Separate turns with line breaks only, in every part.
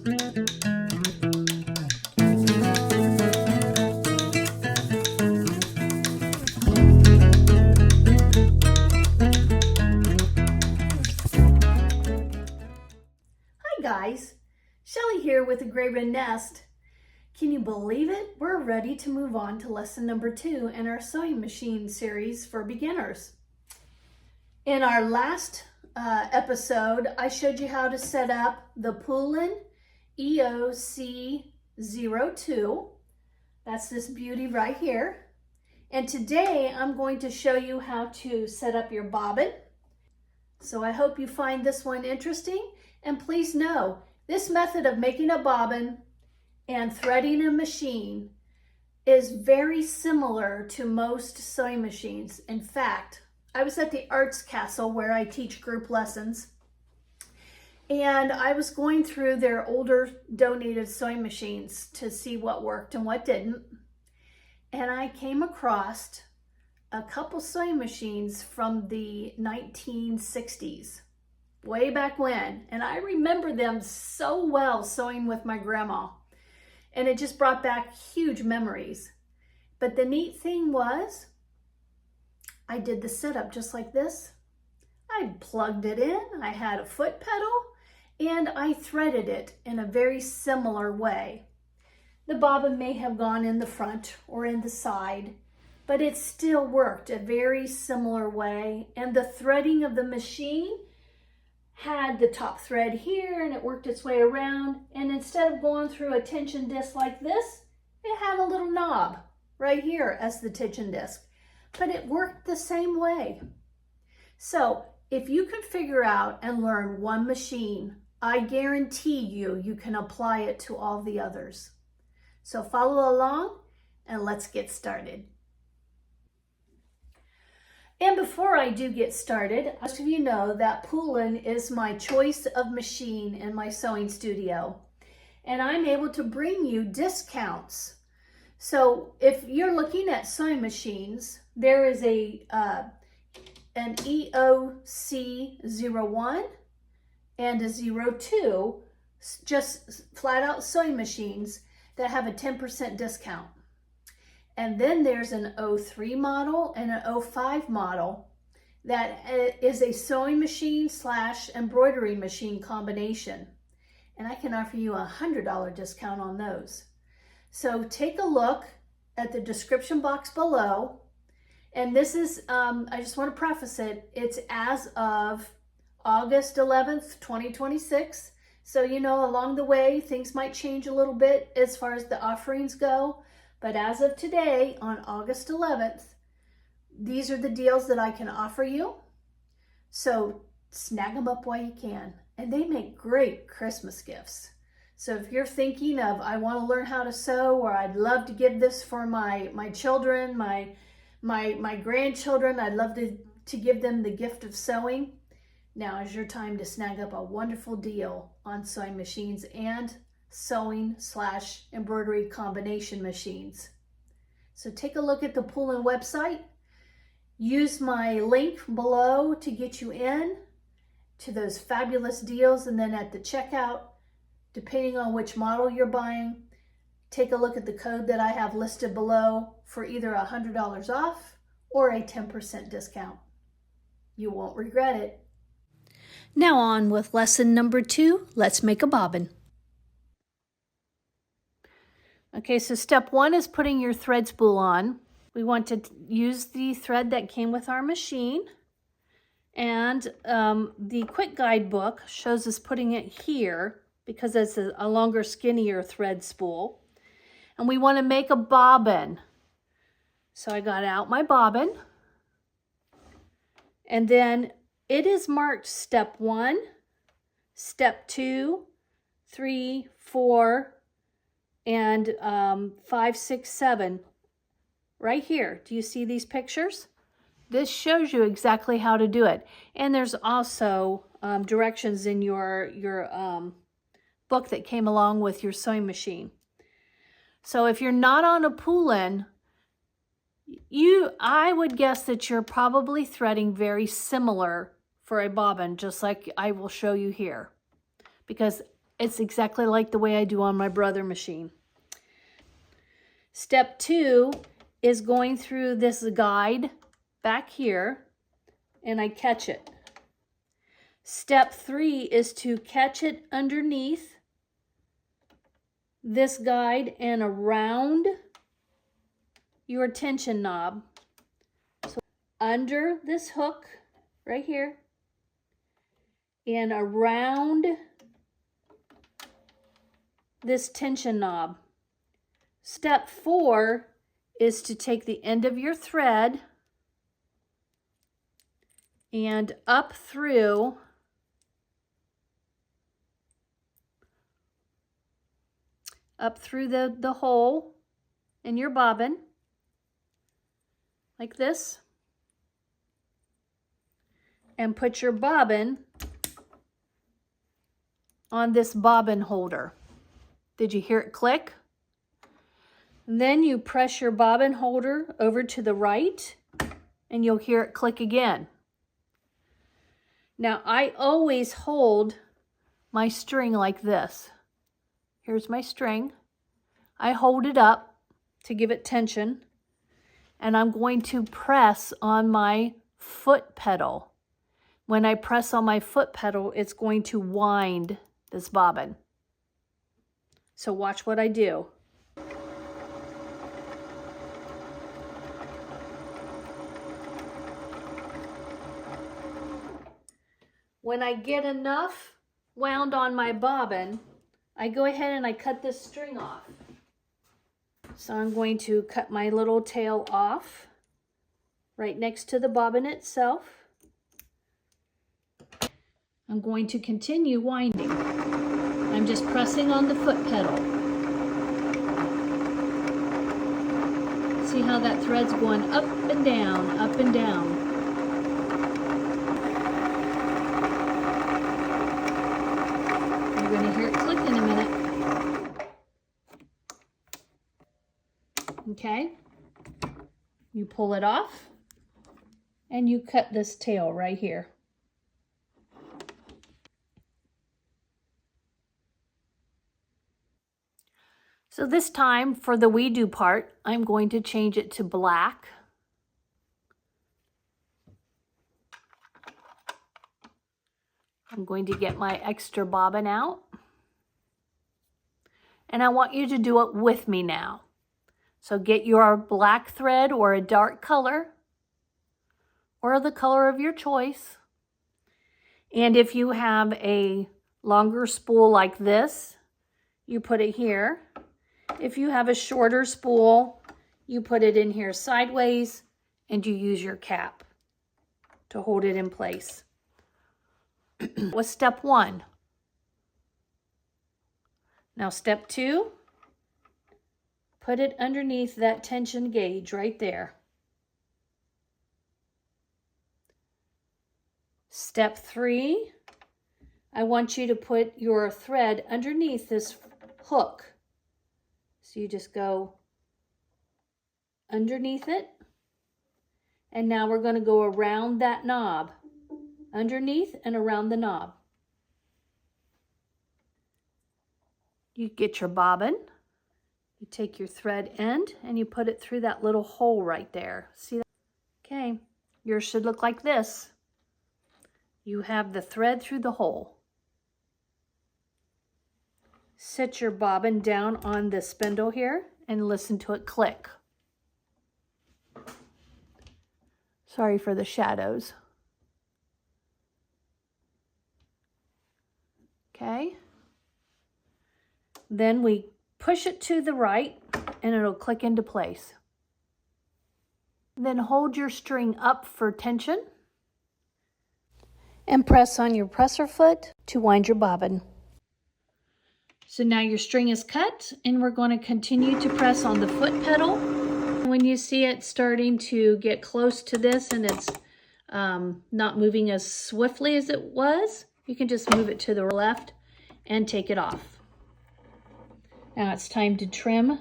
Guys, Shelly here with the Gray Wren Nest. Can you believe it? We're ready to move on to lesson number 2 in our sewing machine series for beginners. In our last episode, I showed you how to set up the PooLin EOC02. That's this beauty right here. And today I'm going to show you how to set up your bobbin. So I hope you find this one interesting. And please know, this method of making a bobbin and threading a machine is very similar to most sewing machines. In fact, I was at the Arts Castle where I teach group lessons, and I was going through their older donated sewing machines to see what worked and what didn't. And I came across a couple sewing machines from the 1960s. Way back when, and I remember them so well sewing with my grandma, and it just brought back huge memories. But the neat thing was, I did the setup just like this. I plugged it in, I had a foot pedal, and I threaded it in a very similar way. The bobbin may have gone in the front or in the side, but it still worked a very similar way, and the threading of the machine had the top thread here and it worked its way around, and instead of going through a tension disc like this, it had a little knob right here as the tension disc, but it worked the same way. So if you can figure out and learn one machine, I guarantee you can apply it to all the others. So follow along and let's get started. And before I do get started, most of you know that PooLin is my choice of machine in my sewing studio. And I'm able to bring you discounts. So if you're looking at sewing machines, there is an EOC01 and a 02, just flat out sewing machines that have a 10% discount. And then there's an 03 model and an 05 model that is a sewing machine / embroidery machine combination. And I can offer you a $100 discount on those. So take a look at the description box below. And this is, I just want to preface it, it's as of August 11th, 2026. So, you know, along the way, things might change a little bit as far as the offerings go. But as of today, on August 11th, these are the deals that I can offer you. So snag them up while you can. And they make great Christmas gifts. So if you're thinking of, I want to learn how to sew, or I'd love to give this for my children, my grandchildren, I'd love to give them the gift of sewing. Now is your time to snag up a wonderful deal on sewing machines and sewing / embroidery combination machines. So take a look at the PooLin website. Use my link below to get you in to those fabulous deals, and then at the checkout, depending on which model you're buying, take a look at the code that I have listed below for either $100 off or a 10% discount. You won't regret it. Now on with lesson number 2, let's make a bobbin. Okay, so step 1 is putting your thread spool on. We want to use the thread that came with our machine. And the quick guidebook shows us putting it here because it's a longer, skinnier thread spool. And we want to make a bobbin. So I got out my bobbin. And then it is marked step 1, step 2, 3, 4, and 5, 6, 7 right here. Do you see these pictures? This shows you exactly how to do it. And there's also directions in your book that came along with your sewing machine. So if you're not on a PooLin, I would guess that you're probably threading very similar for a bobbin, just like I will show you here. Because It's exactly like the way I do on my brother machine. Step 2 is going through this guide back here, and I catch it. Step 3 is to catch it underneath this guide and around your tension knob. So under this hook right here and around this tension knob. Step 4 is to take the end of your thread and up through the hole in your bobbin, like this, and put your bobbin on this bobbin holder. Did you hear it click? Then you press your bobbin holder over to the right and you'll hear it click again. Now I always hold my string like this. Here's my string. I hold it up to give it tension, and I'm going to press on my foot pedal. When I press on my foot pedal, it's going to wind this bobbin. So watch what I do. When I get enough wound on my bobbin, I go ahead and I cut this string off. So I'm going to cut my little tail off right next to the bobbin itself. I'm going to continue winding. I'm just pressing on the foot pedal. See how that thread's going up and down, up and down. You're going to hear it click in a minute. Okay, you pull it off and you cut this tail right here. So this time for the we do part, I'm going to change it to black. I'm going to get my extra bobbin out. And I want you to do it with me now. So get your black thread or a dark color or the color of your choice. And if you have a longer spool like this, you put it here. If you have a shorter spool, you put it in here sideways and you use your cap to hold it in place. What's step 1? Now step 2. Put it underneath that tension gauge right there. Step 3, I want you to put your thread underneath this hook. So you just go underneath it. And now we're going to go around that knob, underneath and around the knob. You get your bobbin. You take your thread end and you put it through that little hole right there. See that? Okay, yours should look like this. You have the thread through the hole. Set your bobbin down on the spindle here and listen to it click. Sorry for the shadows. Okay. Then we push it to the right and it'll click into place. Then hold your string up for tension and press on your presser foot to wind your bobbin. So now your string is cut and we're going to continue to press on the foot pedal. When you see it starting to get close to this and it's not moving as swiftly as it was, you can just move it to the left and take it off. Now it's time to trim.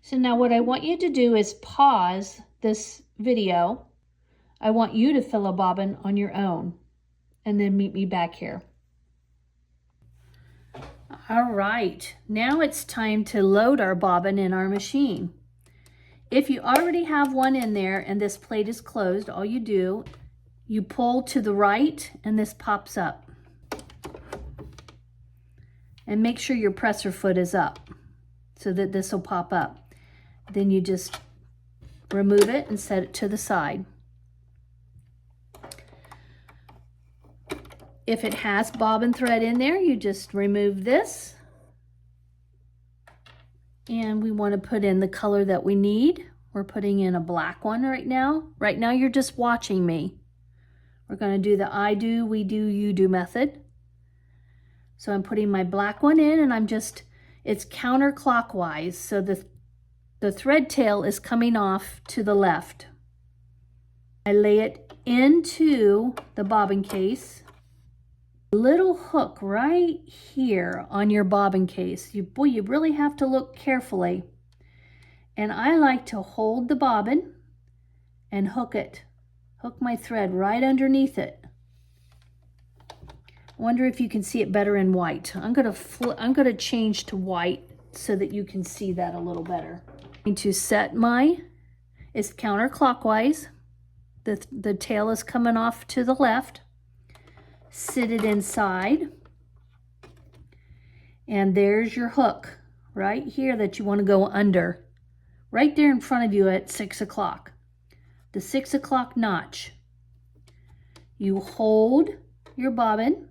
So now what I want you to do is pause this video. I want you to fill a bobbin on your own and then meet me back here. All right, now it's time to load our bobbin in our machine. If you already have one in there and this plate is closed, all you do, you pull to the right and this pops up. And make sure your presser foot is up so that this will pop up. Then you just remove it and set it to the side. If it has bobbin thread in there, you just remove this. And we want to put in the color that we need. We're putting in a black one right now. Right now you're just watching me. We're going to do the I do, we do, you do method. So I'm putting my black one in and it's counterclockwise. So the thread tail is coming off to the left. I lay it into the bobbin case. Little hook right here on your bobbin case. You really have to look carefully. And I like to hold the bobbin and hook my thread right underneath it. I wonder if you can see it better in white. I'm gonna change to white so that you can see that a little better. I'm going to set it's counterclockwise. The tail is coming off to the left. Sit it inside, and there's your hook right here that you want to go under, right there in front of you at 6 o'clock, the 6 o'clock notch. You hold your bobbin,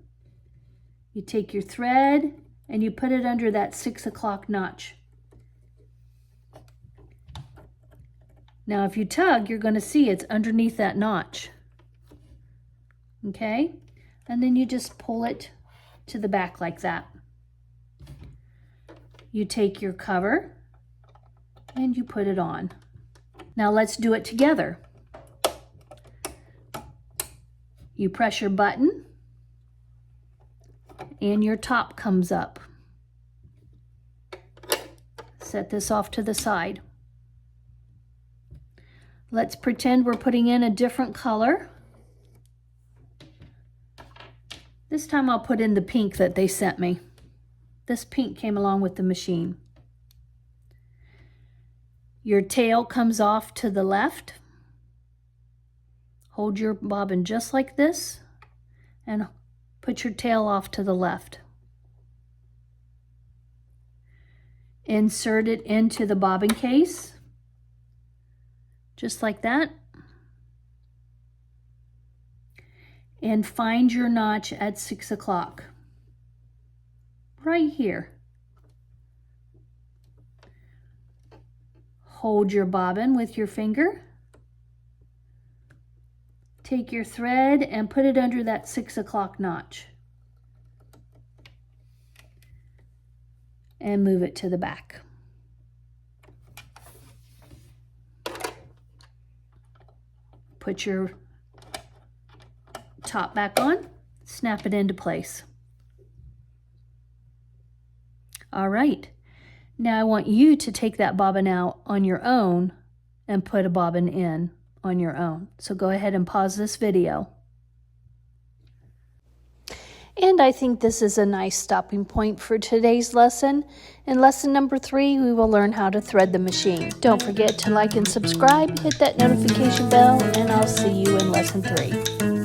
you take your thread and you put it under that 6 o'clock notch. Now if you tug, you're going to see it's underneath that notch. Okay? And then you just pull it to the back like that. You take your cover and you put it on. Now let's do it together. You press your button and your top comes up. Set this off to the side. Let's pretend we're putting in a different color. This time I'll put in the pink that they sent me. This pink came along with the machine. Your tail comes off to the left. Hold your bobbin just like this and put your tail off to the left. Insert it into the bobbin case, just like that. And find your notch at 6 o'clock, right here. Hold your bobbin with your finger. Take your thread and put it under that 6 o'clock notch. And move it to the back. Put your top back on, snap it into place. All right, now I want you to take that bobbin out on your own and put a bobbin in on your own. So go ahead and pause this video. And I think this is a nice stopping point for today's lesson. In lesson number 3, we will learn how to thread the machine. Don't forget to like and subscribe, hit that notification bell, and I'll see you in lesson 3.